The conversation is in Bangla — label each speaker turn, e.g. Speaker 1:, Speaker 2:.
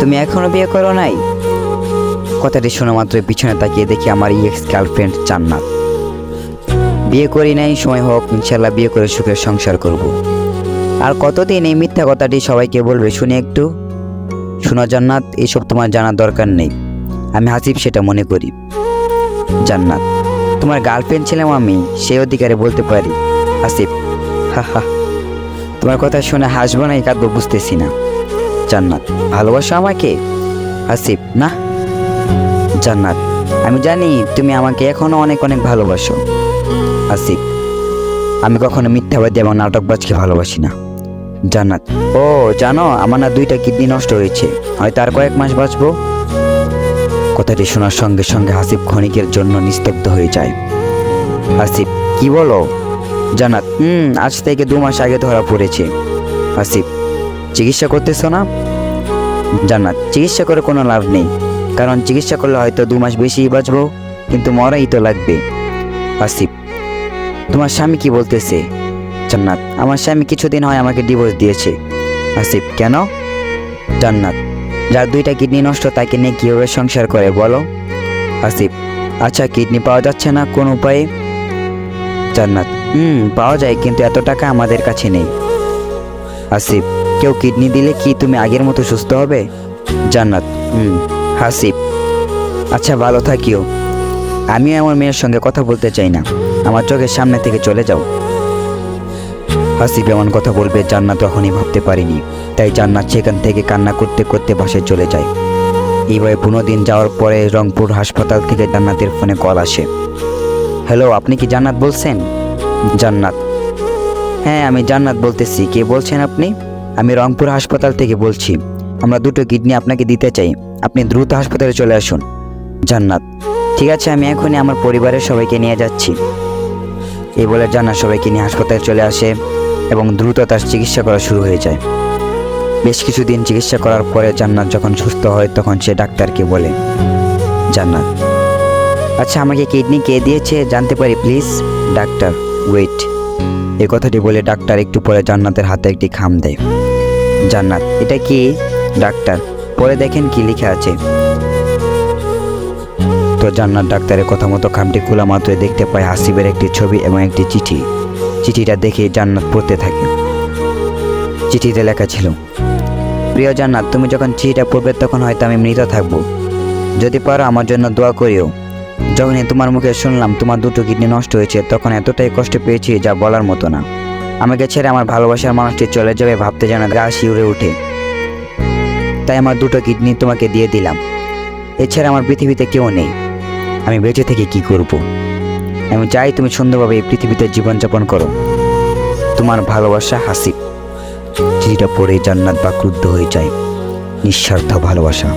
Speaker 1: তুমি এখনো বিয়ে করো নাই? কথাটি শোনা মাত্রই পিছনে তাকিয়ে দেখি আমার এক্স গার্লফ্রেন্ড জান্নাত। বিয়ে করি নাই, সময় হোক ইনশাল্লাহ বিয়ে করে সুখের সংসার করব। আর কতদিন এই মিথ্যা কথাটি সবাইকে বলবে শুনি একটু? শোনো জান্নাত, এইসব তোমার জানার দরকার নেই। আমি হাসিব সেটা মনে করি। জান্নাত, তোমার গার্লফ্রেন্ড ছিলাম আমি, সেই অধিকারে বলতে পারি। হাসিব, হা হা, তোমার কথা শুনে হাসবো না কাঁদবো বুঝতেছি না। জান্নাত, ভালোবাসো আমাকে? হাসিব, না। জান্নাত, আমি জানি তুমি আমাকে এখনো অনেক অনেক ভালোবাসো। হাসিব, আমি কখনো মিথ্যাবাদী এবং নাটকবাজকে ভালোবাসি না। জান্নাত, ও জানো আমার না 2টা কিডনি নষ্ট হয়েছে, হয়তো আর কয়েক মাস বাঁচবো। কথাটি শোনার সঙ্গে সঙ্গে হাসিব ক্ষণিকের জন্য নিস্তব্ধ হয়ে যায়। হাসিব, কি বলো? জান্নাত, আজ থেকে 2 মাস আগে ধরা পড়েছে। হাসিব, চিকিৎসা করতেছো না? জান্নাত, চিকিৎসা করে কোনো লাভ নেই, কারণ চিকিৎসা করলে হয়তো 2 মাস বেশিই বাঁচবো, কিন্তু মরাই তো লাগবে। হাসিব, তোমার স্বামী কি বলতেছে? জান্নাত, আমার স্বামী কিছুদিন হয় আমাকে ডিভোর্স দিয়েছে। হাসিব, কেন? জান্নাত, যার 2টা কিডনি নষ্ট তাকে নিয়ে কীভাবে সংসার করে বলো? হাসিব, আচ্ছা কিডনি পাওয়া যাচ্ছে না কোন উপায়ে? জান্নাত, পাওয়া যায়, কিন্তু এত টাকা আমাদের কাছে নেই। হাসিব, কেউ কিডনি দিলে কি তুমি আগের মতো সুস্থ হবে? জান্নাত, হাসিব, আচ্ছা ভালো থাকিও, আমিও আমার মেয়ের সঙ্গে কথা বলতে চাই না, আমার চোখের সামনে থেকে চলে যাও। হাসিব এমন কথা বলবে জান্নাত তখনই ভাবতে পারিনি, তাই জান্নাত সেখান থেকে কান্না করতে করতে বাসায় চলে যায়। এইভাবে 15 দিন যাওয়ার পরে রংপুর হাসপাতাল থেকে জান্নাতের ফোনে কল আসে। হ্যালো, আপনি কি জান্নাত বলছেন? জান্নাত, হ্যাঁ আমি জান্নাত বলতেছি, কে বলছেন আপনি? আমি রংপুর হাসপাতাল থেকে বলছি, আমরা 2টো কিডনি আপনাকে দিতে চাই, আপনি দ্রুত হাসপাতালে চলে আসুন। জান্নাত, ঠিক আছে, আমি এখনই আমার পরিবারের সবাইকে নিয়ে যাচ্ছি। এই বলে জান্নাত সবাইকে নিয়ে হাসপাতালে চলে আসে এবং দ্রুত তার চিকিৎসা করা শুরু হয়ে যায়। বেশ কিছুদিন চিকিৎসা করার পরে জান্নাত যখন সুস্থ হয় তখন সে ডাক্তারকে বলে, জান্নাত, আচ্ছা আমাকে কিডনি কে দিয়েছে জানতে পারি প্লিজ? Doctor, wait. এই কথাটি বলে ডাক্তার একটু পরে জান্নাতের হাতে একটি খাম দেয়। জান্নাত, এটা কি? ডাক্তার, পরে দেখেন কি লেখা আছে। তো জান্নাত ডাক্তারের কথা মতো খামটি খোলা মাত্রই দেখতে পায় হাসিবের একটি ছবি এবং একটি চিঠি। চিঠিটা দেখে জান্নাত পড়তে থাকে। চিঠিতে লেখা ছিল, প্রিয় জান্নাত, তুমি যখন চিঠিটা পড়বে তখন হয়তো আমি মৃত থাকবো, যদি পারো আমার জন্য দোয়া করিও। যখনই তোমার মুখে শুনলাম তোমার 2টো কিডনি নষ্ট হয়েছে তখন এতটাই কষ্ট পেয়েছি যা বলার মতো না। আমাকে ছেড়ে আমার ভালোবাসার মানুষটি চলে যাবে ভাবতে যেন গা শিউরে ওঠে। তাই আমার 2টো কিডনি তোমাকে দিয়ে দিলাম। এছাড়া আমার পৃথিবীতে কেউ নেই, আমি বেঁচে থেকে কি করব? আমি চাই তুমি সুন্দরভাবে এই পৃথিবীতে জীবনযাপন করো। তোমার ভালোবাসা, হাসিব। চিঠিটা পড়ে জান্নাত বাকরুদ্ধ হয়ে যায়। নিঃস্বার্থ ভালোবাসা।